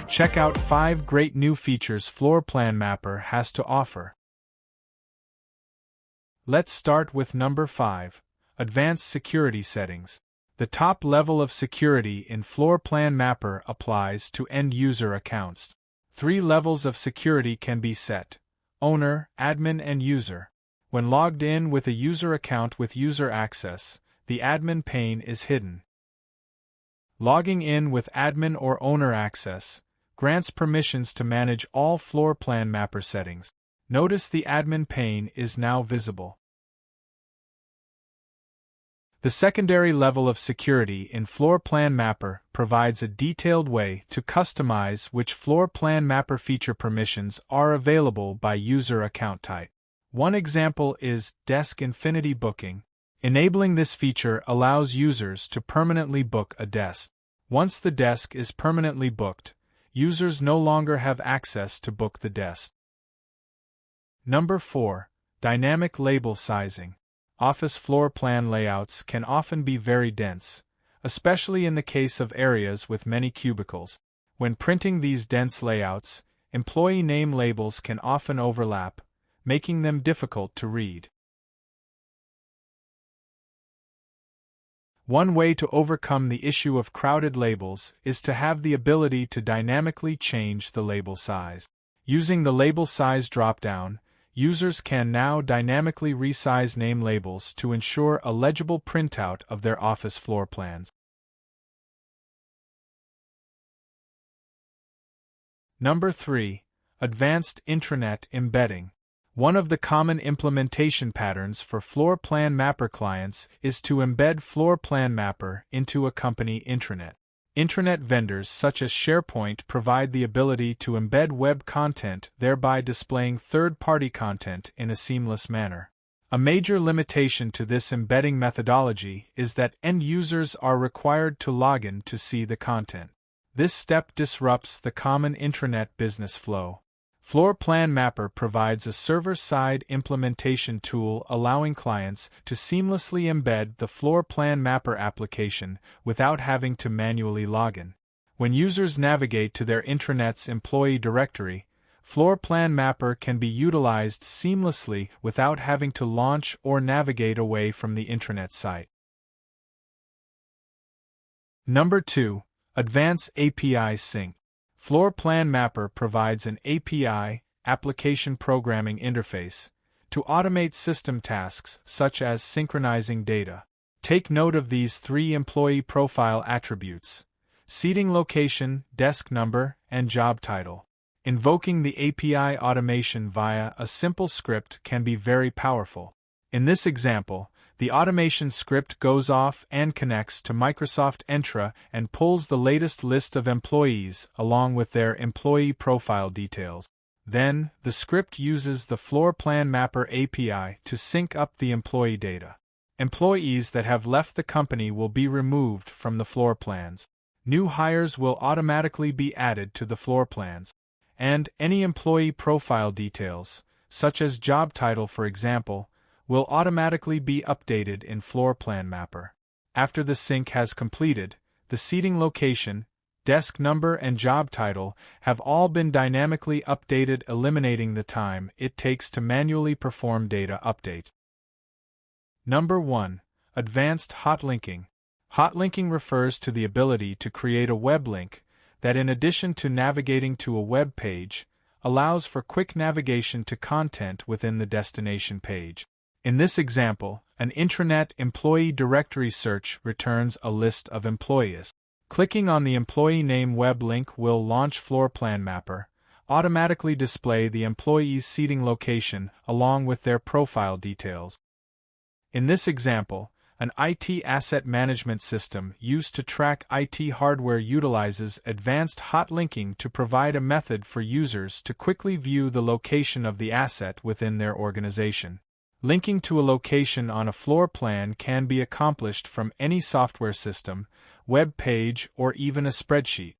Check out 5 great new features Floor Plan Mapper has to offer. Let's start with number 5, Advanced Security Settings. The top level of security in Floor Plan Mapper applies to end-user accounts. 3 levels of security can be set: owner, admin, and user. When logged in with a user account with user access, the admin pane is hidden. Logging in with admin or owner access grants permissions to manage all Floor Plan Mapper settings. Notice the admin pane is now visible. The secondary level of security in Floor Plan Mapper provides a detailed way to customize which Floor Plan Mapper feature permissions are available by user account type. One example is Desk Infinity Booking. Enabling this feature allows users to permanently book a desk. Once the desk is permanently booked, users no longer have access to book the desk. Number 4. Dynamic Label Sizing. Office floor plan layouts can often be very dense, especially in the case of areas with many cubicles. When printing these dense layouts, employee name labels can often overlap, making them difficult to read. One way to overcome the issue of crowded labels is to have the ability to dynamically change the label size. Using the Label Size drop-down, users can now dynamically resize name labels to ensure a legible printout of their office floor plans. Number 3. Advanced Internet Embedding. One of the common implementation patterns for Floor Plan Mapper clients is to embed Floor Plan Mapper into a company intranet. Intranet vendors such as SharePoint provide the ability to embed web content, thereby displaying third-party content in a seamless manner. A major limitation to this embedding methodology is that end users are required to log in to see the content. This step disrupts the common intranet business flow. Floor Plan Mapper provides a server-side implementation tool allowing clients to seamlessly embed the Floor Plan Mapper application without having to manually log in. When users navigate to their intranet's employee directory, Floor Plan Mapper can be utilized seamlessly without having to launch or navigate away from the intranet site. Number 2. Advanced API Sync. Floor Plan Mapper provides an API, application programming interface, to automate system tasks such as synchronizing data. Take note of these 3 employee profile attributes: seating location, desk number, and job title. Invoking the API automation via a simple script can be very powerful. In this example, the automation script goes off and connects to Microsoft Entra and pulls the latest list of employees along with their employee profile details. Then, the script uses the Floor Plan Mapper API to sync up the employee data. Employees that have left the company will be removed from the floor plans. New hires will automatically be added to the floor plans. And any employee profile details, such as job title for example, will automatically be updated in Floor Plan Mapper. After the sync has completed, the seating location, desk number, and job title have all been dynamically updated, eliminating the time it takes to manually perform data updates. Number 1. Advanced Hot Linking. Hot linking refers to the ability to create a web link that, in addition to navigating to a web page, allows for quick navigation to content within the destination page. In this example, an intranet employee directory search returns a list of employees. Clicking on the employee name web link will launch Floor Plan Mapper, automatically display the employee's seating location along with their profile details. In this example, an IT asset management system used to track IT hardware utilizes advanced hot linking to provide a method for users to quickly view the location of the asset within their organization. Linking to a location on a floor plan can be accomplished from any software system, web page, or even a spreadsheet.